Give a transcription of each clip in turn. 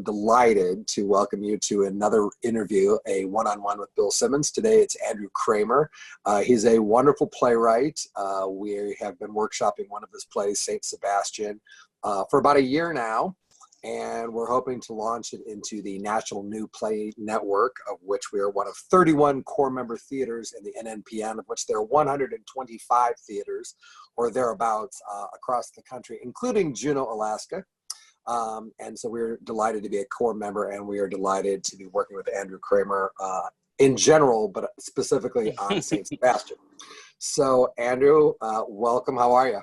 am delighted to welcome you to another interview, a one-on-one with Bill Simmons. Today it's Andrew Kramer. He's a wonderful playwright. We have been workshopping one of his plays, St. Sebastian, for about a year now, and we're hoping to launch it into the National New Play Network, of which we are one of 31 core member theaters in the NNPN, of which there are 125 theaters or thereabouts across the country, including Juneau, Alaska. And so we're delighted to be a core member, and we are delighted to be working with Andrew Kramer in general, but specifically on St. Sebastian. So Andrew, welcome. How are you?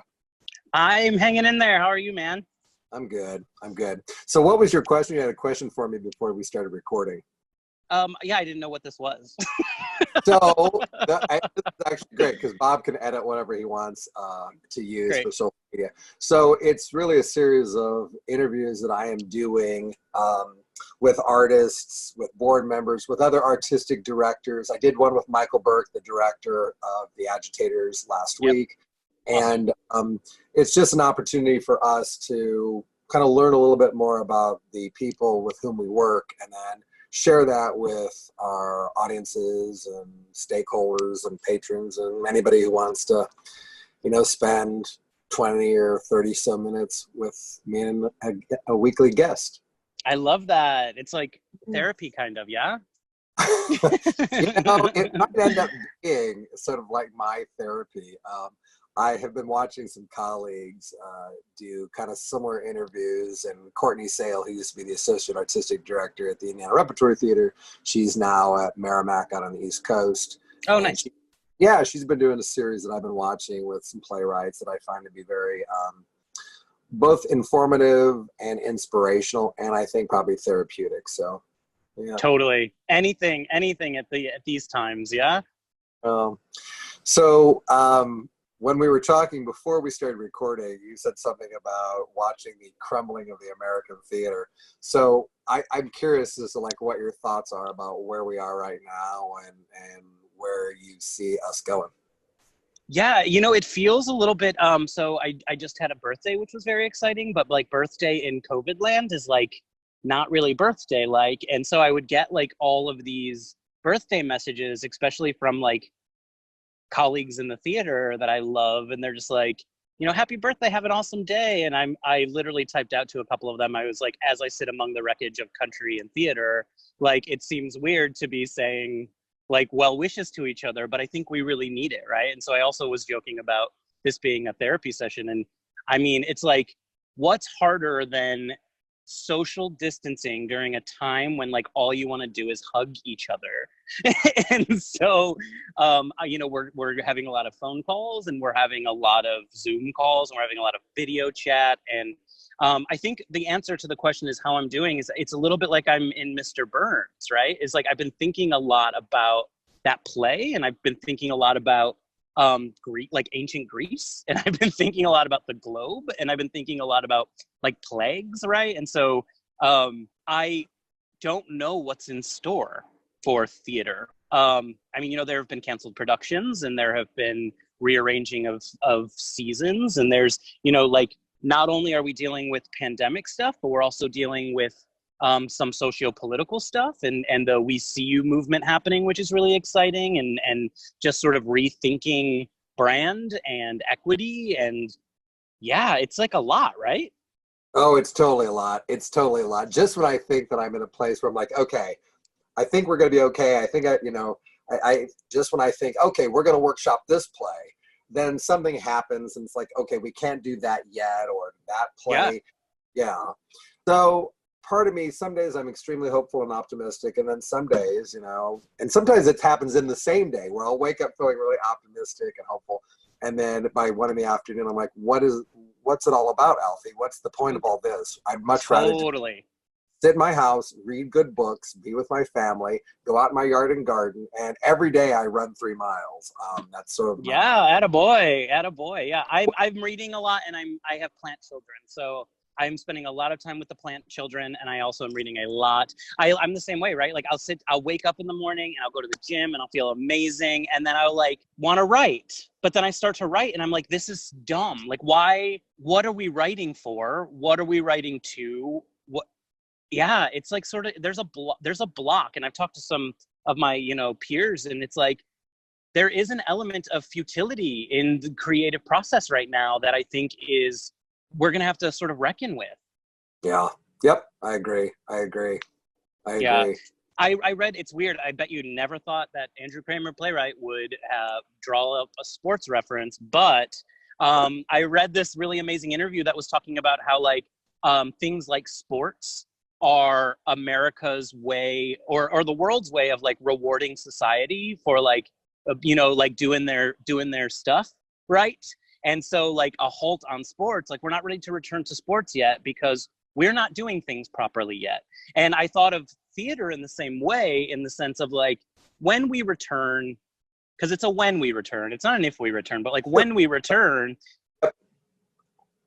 I'm hanging in there. How are you, man? I'm good. I'm good. So what was your question? You had a question for me before we started recording. Yeah, I didn't know what this was. So this is actually great because Bob can edit whatever he wants to use for social media. So it's really a series of interviews that I am doing with artists, with board members, with other artistic directors. I did one with Michael Burke, the director of The Agitators, last week. And it's just an opportunity for us to kind of learn a little bit more about the people with whom we work, and then share that with our audiences and stakeholders and patrons and anybody who wants to, you know, spend 20 or 30 some minutes with me and a weekly guest. I love that. It's like therapy kind of, yeah? You know, it might end up being sort of like my therapy. I have been watching some colleagues do kind of similar interviews, and Courtney Sale, who used to be the associate artistic director at the Indiana Repertory Theater, she's now at Merrimack out on the East Coast. Oh, nice. She's been doing a series that I've been watching with some playwrights that I find to be very both informative and inspirational, and I think probably therapeutic. So, yeah. Totally. Anything at these times, yeah? When we were talking before we started recording, you said something about watching the crumbling of the American theater. So I'm curious as to like what your thoughts are about where we are right now and where you see us going. Yeah, you know, it feels a little bit, so I just had a birthday, which was very exciting, but like birthday in COVID land is like not really birthday like. And so I would get like all of these birthday messages, especially from like colleagues in the theater that I love, and they're just like, you know, happy birthday, have an awesome day. And I literally typed out to a couple of them, I was like, as I sit among the wreckage of country and theater, like it seems weird to be saying like well wishes to each other, but I think we really need it, right? And so I also was joking about this being a therapy session, and I mean, it's like, what's harder than social distancing during a time when like all you want to do is hug each other? And so you know, we're having a lot of phone calls, and we're having a lot of Zoom calls, and we're having a lot of video chat. And I think the answer to the question is how I'm doing is it's a little bit like I'm in Mr. Burns, right? It's like I've been thinking a lot about that play, and I've been thinking a lot about like ancient Greece, and I've been thinking a lot about the globe, and I've been thinking a lot about like plagues, right? And so I don't know what's in store for theater. I mean, you know, there have been canceled productions, and there have been rearranging of seasons, and there's, you know, like not only are we dealing with pandemic stuff, but we're also dealing with some socio-political stuff, and the We See You movement happening, which is really exciting, and just sort of rethinking brand and equity. And yeah, it's like a lot, right? Oh, it's totally a lot. It's totally a lot. Just when I think that I'm in a place where I'm like, okay, I think we're going to be okay. I think I just when I think, okay, we're going to workshop this play, then something happens and it's like, okay, we can't do that yet, or that play. Yeah. So part of me, some days I'm extremely hopeful and optimistic, and then some days, you know, and sometimes it happens in the same day where I'll wake up feeling really optimistic and hopeful, and then by 1 PM, I'm like, what's it all about, Alfie? What's the point of all this? I'd much rather sit in my house, read good books, be with my family, go out in my yard and garden, and every day I run 3 miles. That's sort of attaboy. Yeah, I'm reading a lot, and I have plant children, so I'm spending a lot of time with the plant children, and I also am reading a lot. I'm the same way, right? Like I'll wake up in the morning, and I'll go to the gym, and I'll feel amazing, and then I'll like want to write, but then I start to write, and I'm like, this is dumb. Like, why? What are we writing for? What are we writing to? yeah, it's like sort of, there's a block. And I've talked to some of my, peers, and it's like, there is an element of futility in the creative process right now that I think we're going to have to sort of reckon with. Yeah. Yep. I agree. Yeah. I read, it's weird. I bet you never thought that Andrew Kramer, playwright, would draw up a sports reference, but I read this really amazing interview that was talking about how like things like sports are America's way or the world's way of like rewarding society for like, like doing their stuff, right? And so like a halt on sports, like we're not ready to return to sports yet because we're not doing things properly yet. And I thought of theater in the same way, in the sense of like when we return, because it's a when we return, it's not an if we return, but like when we return,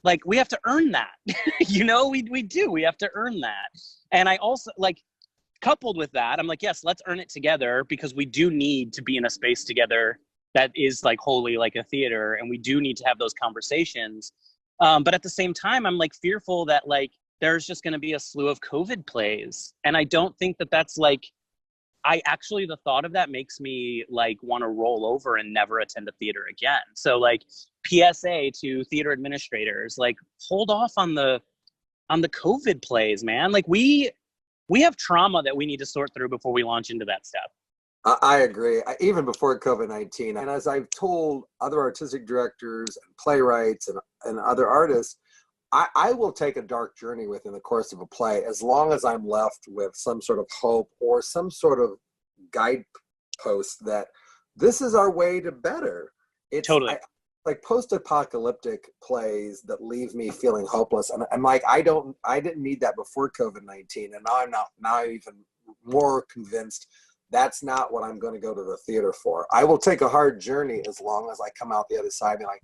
like we have to earn that. We have to earn that. And I also like, coupled with that, I'm like, yes, let's earn it together, because we do need to be in a space together that is like wholly like a theater, and we do need to have those conversations. But at the same time, I'm like fearful that like there's just going to be a slew of COVID plays, and I don't think that that's like, the thought of that makes me like want to roll over and never attend a theater again. So like PSA to theater administrators, like hold off on the COVID plays, man. Like we have trauma that we need to sort through before we launch into that stuff. I agree. Even before COVID-19, and as I've told other artistic directors and playwrights and other artists, I will take a dark journey within the course of a play as long as I'm left with some sort of hope or some sort of guidepost that this is our way to better. It's totally. Like post-apocalyptic plays that leave me feeling hopeless. And I'm like, I didn't need that before COVID-19. And now I'm even more convinced that's not what I'm going to go to the theater for. I will take a hard journey as long as I come out the other side and be like,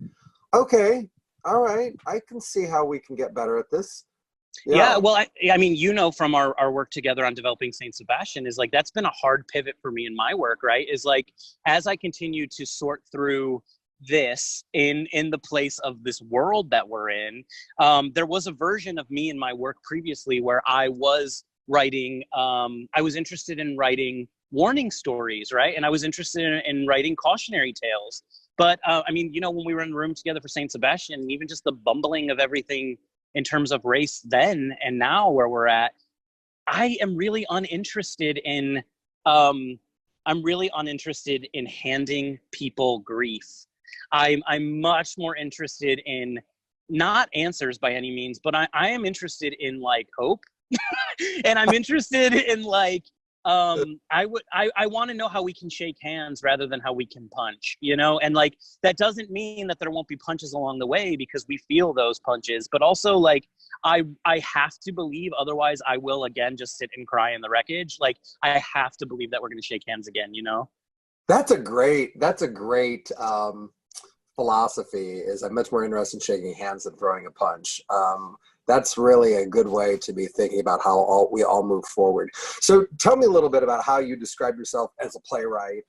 okay, all right, I can see how we can get better at this. Yeah, well, I mean, from our work together on developing Saint Sebastian, is like, that's been a hard pivot for me in my work, right? Is like, as I continue to sort through this in the place of this world that we're in, there was a version of me in my work previously where I was writing, I was interested in writing warning stories, right? And I was interested in writing cautionary tales. But I mean, when we were in the room together for Saint Sebastian, even just the bumbling of everything in terms of race then and now where we're at, I am really uninterested in, handing people grief. I'm much more interested in, not answers by any means, but I am interested in like hope. And I'm interested in like, I want to know how we can shake hands rather than how we can punch, and like, that doesn't mean that there won't be punches along the way, because we feel those punches, but also like, I have to believe, otherwise I will again just sit and cry in the wreckage. Like, I have to believe that we're going to shake hands again, That's a great philosophy. Is I'm much more interested in shaking hands than throwing a punch. That's really a good way to be thinking about how we all move forward. So tell me a little bit about how you describe yourself as a playwright,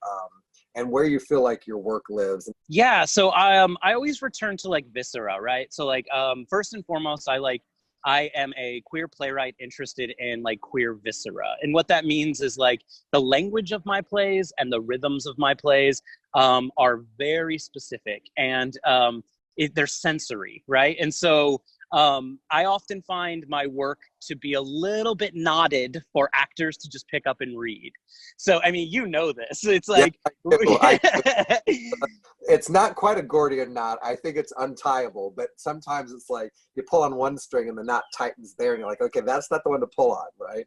and where you feel like your work lives. Yeah, so I always return to like viscera, right? So like first and foremost, I am a queer playwright interested in like queer viscera. And what that means is like the language of my plays and the rhythms of my plays are very specific, and they're sensory, right? And so I often find my work to be a little bit knotted for actors to just pick up and read. So, I mean, this. It's like... Yeah, it's not quite a Gordian knot. I think it's untieable, but sometimes it's like you pull on one string and the knot tightens there and you're like, okay, that's not the one to pull on, right?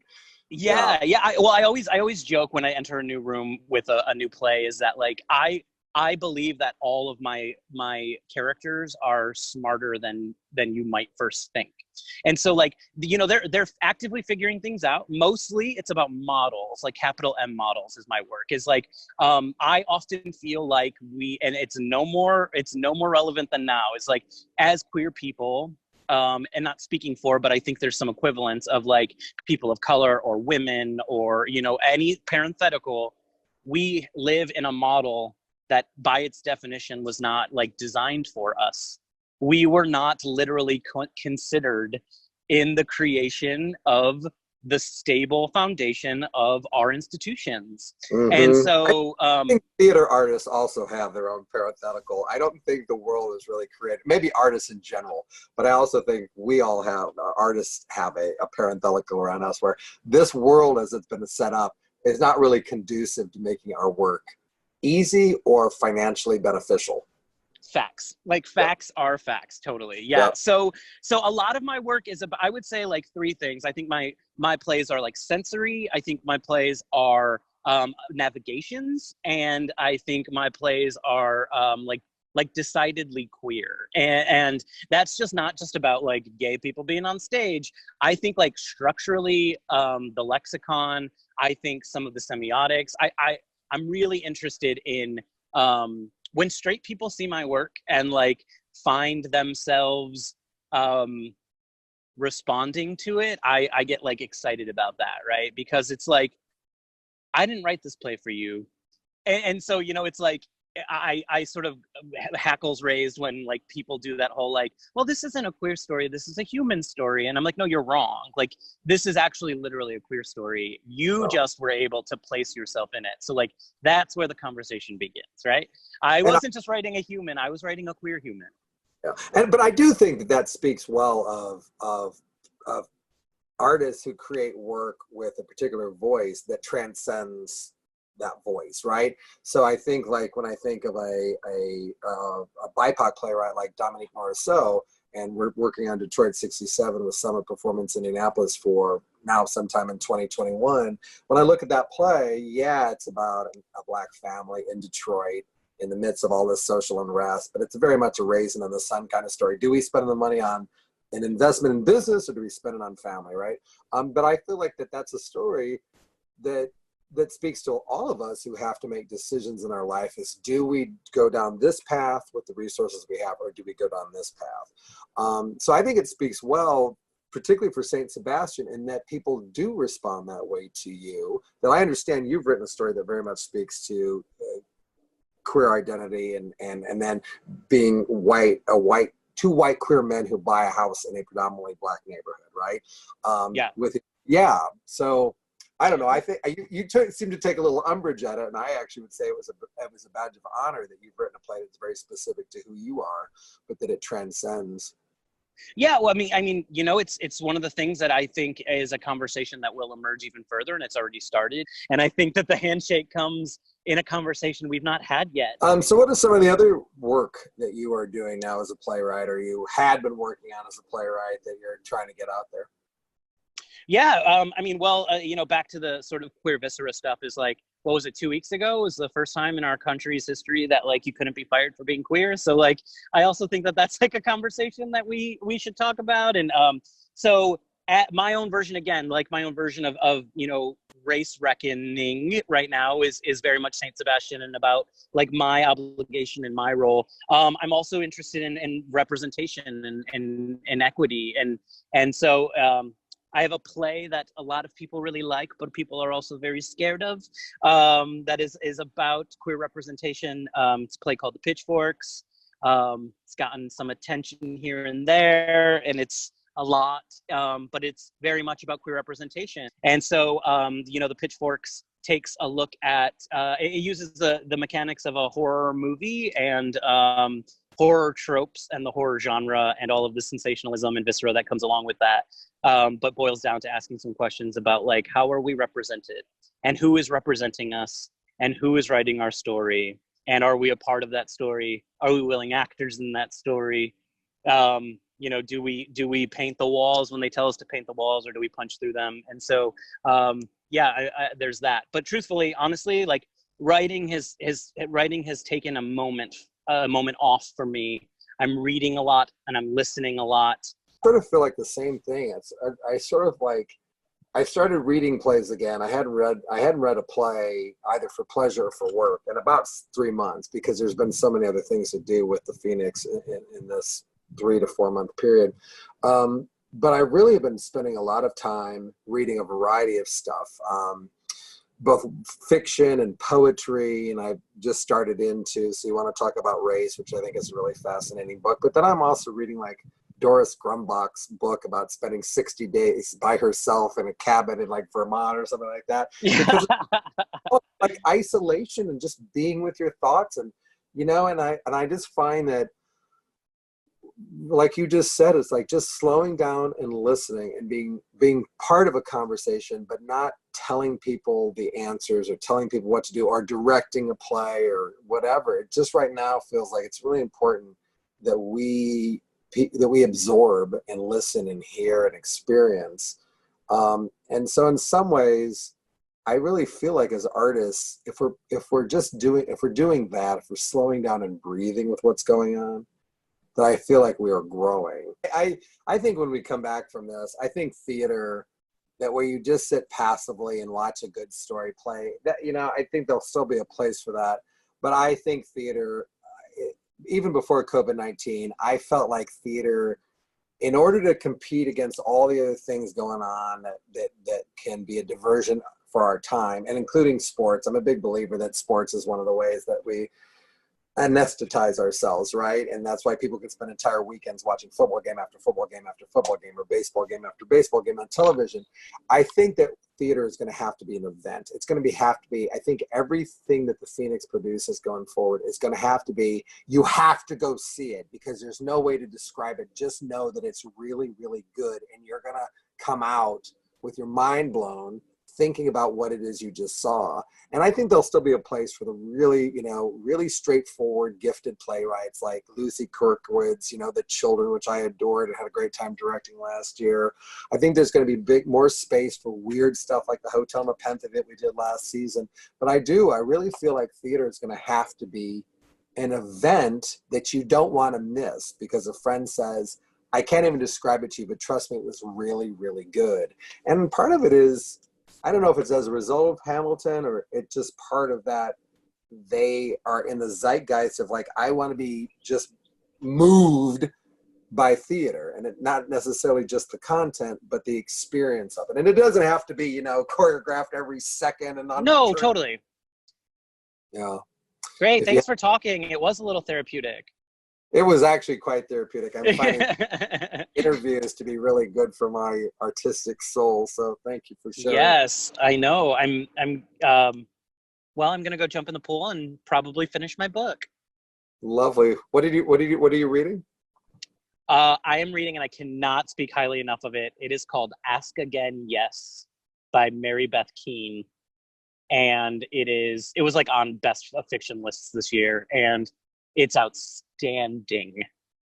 Yeah. I always joke when I enter a new room with a new play is that like, I believe that all of my characters are smarter than you might first think. And so like, they're actively figuring things out. Mostly it's about models, like capital M models is my work. Is like, I often feel like and it's no more relevant than now. It's like, as queer people, and not speaking for, but I think there's some equivalents of like people of color or women or, any parenthetical, we live in a model that by its definition was not like designed for us. We were not literally considered in the creation of the stable foundation of our institutions. Mm-hmm. And so I think theater artists also have their own parenthetical. I don't think the world is really created, maybe artists in general, but I also think we all have, artists have a parenthetical around us, where this world as it's been set up is not really conducive to making our work easy or financially beneficial. Facts, like facts are facts, totally. Yeah. So a lot of my work is about, I would say, like three things. I think my plays are like sensory. I think my plays are navigations, and I think my plays are like decidedly queer. And that's just not just about like gay people being on stage. I think like structurally, the lexicon, I think some of the semiotics, I'm really interested in when straight people see my work and like find themselves responding to it, I get like excited about that, right? Because it's like, I didn't write this play for you. And so, you know, it's like, I sort of hackles raised when like people do that whole like, well, this isn't a queer story, this is a human story. And I'm like, no, you're wrong. Like, this is actually literally a queer story. You just were able to place yourself in it. So like, that's where the conversation begins, right? I wasn't just writing a human, I was writing a queer human. Yeah. But I do think that speaks well of artists who create work with a particular voice that transcends that voice, right? So I think like when I think of a BIPOC playwright like Dominique Morisseau, and we're working on Detroit 67 with Summer Performance in Indianapolis for now sometime in 2021. When I look at that play, yeah, it's about a Black family in Detroit in the midst of all this social unrest, but it's very much a raisin in the sun kind of story. Do we spend the money on an investment in business, or do we spend it on family, right? But I feel like that's a story that speaks to all of us who have to make decisions in our life, is do we go down this path with the resources we have, or do we go down this path? So I think it speaks well, particularly for St. Sebastian, in that people do respond that way to you. That I understand you've written a story that very much speaks to queer identity and then being two white queer men who buy a house in a predominantly Black neighborhood, right? So I don't know. I think you seem to take a little umbrage at it, and I actually would say it was a badge of honor that you've written a play that's very specific to who you are, but that it transcends. Yeah, well, I mean, you know, it's one of the things that I think is a conversation that will emerge even further, and it's already started. And I think that the handshake comes in a conversation we've not had yet. So what is some of the other work that you are doing now as a playwright, or you had been working on as a playwright, that you're trying to get out there? Yeah, I mean, well, you know, back to the sort of queer viscera stuff is like, what was it, 2 weeks ago was the first time in our country's history that like you couldn't be fired for being queer. So like, I also think that that's like a conversation that we should talk about. And so at my own version, again, like my own version of you know, race reckoning right now is very much St. Sebastian and about like my obligation and my role. I'm also interested in representation and equity. And so I have a play that a lot of people really like, but people are also very scared of, that is about queer representation. It's a play called The Pitchforks. It's gotten some attention here and there, and it's a lot, but it's very much about queer representation. And so, you know, The Pitchforks takes a look at, it uses the mechanics of a horror movie and horror tropes and the horror genre and all of the sensationalism and viscera that comes along with that. But boils down to asking some questions about like, how are we represented, and who is representing us, and who is writing our story, and are we a part of that story? Are we willing actors in that story? You know, do we paint the walls when they tell us to paint the walls, or do we punch through them? And so, yeah, there's that. But truthfully, honestly, like writing has taken a moment off for me. I'm reading a lot and I'm listening a lot. Sort of feel like the same thing. I started reading plays again. I hadn't read a play either for pleasure or for work in about 3 months, because there's been so many other things to do with the Phoenix in this 3 to 4 month period. But I really have been spending a lot of time reading a variety of stuff, both fiction and poetry, and I just started into So You Want to Talk About Race, which I think is a really fascinating book. But then I'm also reading like Doris Grumbach's book about spending 60 days by herself in a cabin in like Vermont or something like that. Because like isolation and just being with your thoughts, and you know, and I just find that, like you just said, it's like just slowing down and listening and being part of a conversation, but not telling people the answers or telling people what to do or directing a play or whatever. It just right now feels like it's really important that we absorb and listen and hear and experience. And so in some ways, I really feel like as artists, if we're doing that, if we're slowing down and breathing with what's going on, that I feel like we are growing. I think when we come back from this, I think theater, that where you just sit passively and watch a good story play, that, you know, I think there'll still be a place for that. But I think theater, even before COVID-19, I felt like theater, in order to compete against all the other things going on that can be a diversion for our time, and including sports. I'm a big believer that sports is one of the ways that we anesthetize ourselves, right? And that's why people can spend entire weekends watching football game after football game after football game, or baseball game after baseball game on television. I think that theater is going to have to be an event. It's going to have to be, I think everything that the Phoenix produces going forward is going to have to be, you have to go see it, because there's no way to describe it. Just know that it's really, really good, and you're going to come out with your mind blown thinking about what it is you just saw. And I think there'll still be a place for the really, you know, really straightforward, gifted playwrights like Lucy Kirkwood's, you know, The Children, which I adored and had a great time directing last year. I think there's going to be more space for weird stuff like the Hotel Nepenthe that we did last season. But I really feel like theater is going to have to be an event that you don't want to miss, because a friend says, I can't even describe it to you, but trust me, it was really, really good. And part of it is, I don't know if it's as a result of Hamilton or it's just part of that, they are in the zeitgeist of like, I want to be just moved by theater, and it not necessarily just the content, but the experience of it. And it doesn't have to be, you know, choreographed every second and on. No, totally. Yeah. Great. Thanks for talking. It was a little therapeutic. It was actually quite therapeutic. I'm finding interviews to be really good for my artistic soul. So thank you for sharing. Yes, I know. I'm going to go jump in the pool and probably finish my book. Lovely. What are you reading? I am reading, and I cannot speak highly enough of it. It is called Ask Again, Yes by Mary Beth Keane. And it was like on best of fiction lists this year, and it's outstanding.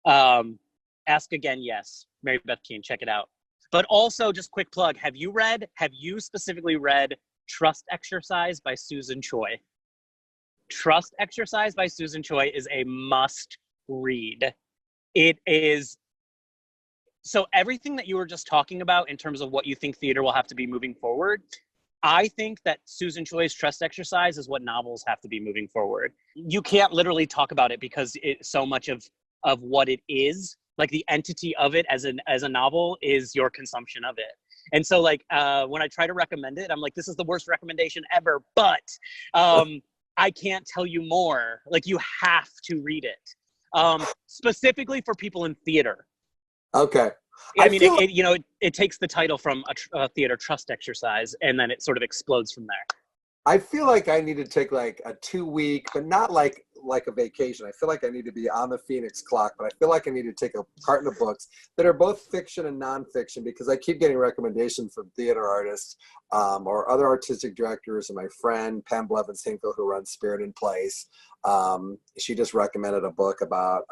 Ask Again, Yes, Mary Beth Keane, check it out. But also, just quick plug, have you specifically read Trust Exercise by Susan Choi? Trust Exercise by Susan Choi is a must read. It is, so everything that you were just talking about in terms of what you think theater will have to be moving forward, I think that Susan Choi's Trust Exercise is what novels have to be moving forward. You can't literally talk about it because so much of what it is, like the entity of it as a novel, is your consumption of it. And so like when I try to recommend it, I'm like, this is the worst recommendation ever, but I can't tell you more. Like, you have to read it. Specifically for people in theater. Okay. I mean, it takes the title from a theater trust exercise, and then it sort of explodes from there. I feel like I need to take like a 2-week, but not like a vacation. I feel like I need to be on the Phoenix clock, but I feel like I need to take a carton of books that are both fiction and nonfiction, because I keep getting recommendations from theater artists or other artistic directors, and my friend Pam Blevins-Hinkle, who runs Spirit in Place. She just recommended a book about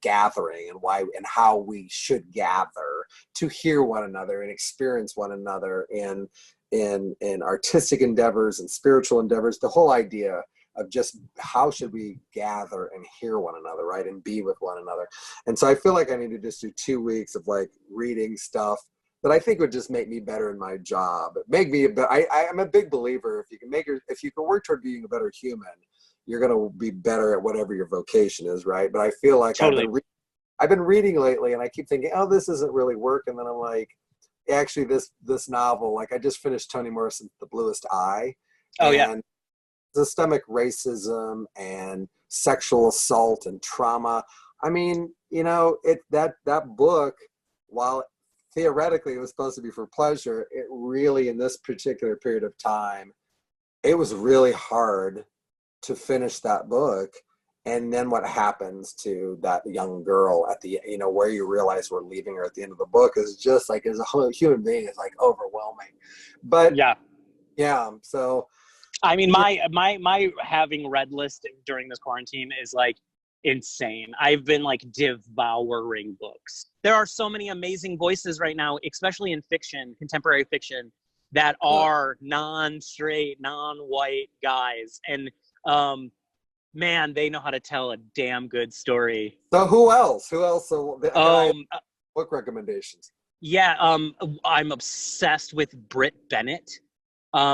gathering and why and how we should gather to hear one another and experience one another in artistic endeavors and spiritual endeavors. The whole idea of just how should we gather and hear one another, right, and be with one another. And so I feel like I need to just do 2 weeks of like reading stuff that I think would just make me better in my job. I'm a big believer, if you can work toward being a better human, you're going to be better at whatever your vocation is, right? But I feel like totally. I've been reading lately, and I keep thinking, oh, this isn't really working. And then I'm like, actually, this novel, like I just finished Toni Morrison's The Bluest Eye. Oh, yeah. Systemic racism and sexual assault and trauma. I mean, you know, that book, while theoretically it was supposed to be for pleasure, it really, in this particular period of time, it was really hard to finish that book. And then what happens to that young girl at the, you know, where you realize we're leaving her at the end of the book is just like, as a whole human being, is like overwhelming. But yeah, so I mean, my having read list during this quarantine is like insane. I've been like devouring books. There are so many amazing voices right now, especially in fiction, contemporary fiction, that are non-straight, non-white guys. And man, they know how to tell a damn good story. So who else? So book recommendations. Yeah, I'm obsessed with Britt Bennett.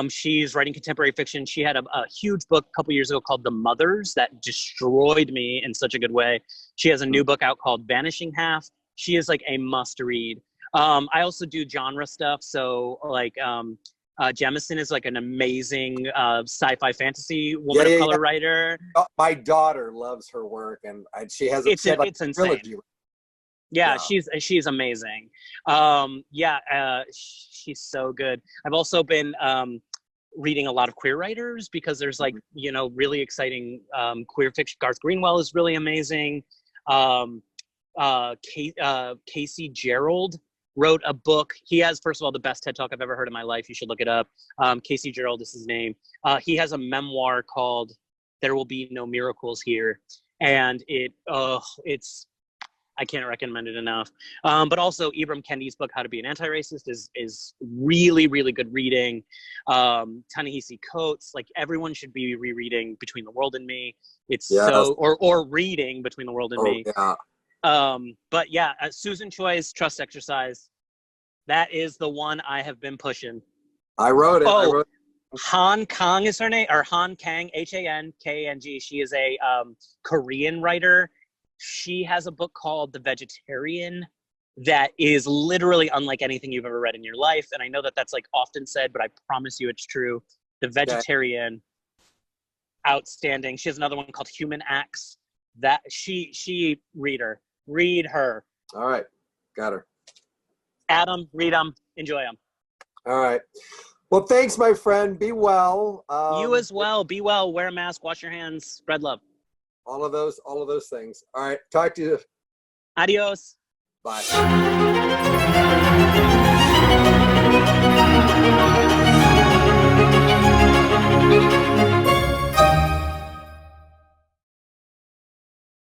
She's writing contemporary fiction. She had a huge book a couple years ago called The Mothers that destroyed me in such a good way. She has a new book out called Vanishing Half. She is like a must read. I also do genre stuff. So like Jemison is like an amazing sci-fi fantasy woman of color writer. My daughter loves her work, and she has it's insane. Trilogy. Yeah, she's amazing. She's so good. I've also been reading a lot of queer writers because there's like, you know, really exciting queer fiction. Garth Greenwell is really amazing. Casey Gerald wrote a book. He has, first of all, the best TED Talk I've ever heard in my life. You should look it up. Casey Gerald is his name. He has a memoir called There Will Be No Miracles Here. And it's, I can't recommend it enough. But also Ibram Kendi's book, How to Be an Anti-Racist, is really, really good reading. Ta-Nehisi Coates, like everyone should be rereading Between the World and Me. It's or reading Between the World and Me. Yeah. But yeah, Susan Choi's Trust Exercise, that is the one I have been pushing. I wrote it. Han Kang is her name, or Han Kang, Hankang. She is a Korean writer. She has a book called The Vegetarian that is literally unlike anything you've ever read in your life. And I know that that's like often said, but I promise you it's true. The Vegetarian, outstanding. She has another one called Human Acts. That she read her. All right, got her. Adam, read them, enjoy them. All right. Well, thanks, my friend. Be well. You as well. Be well. Wear a mask. Wash your hands. Spread love. All of those things. All right. Talk to you. Adios. Bye.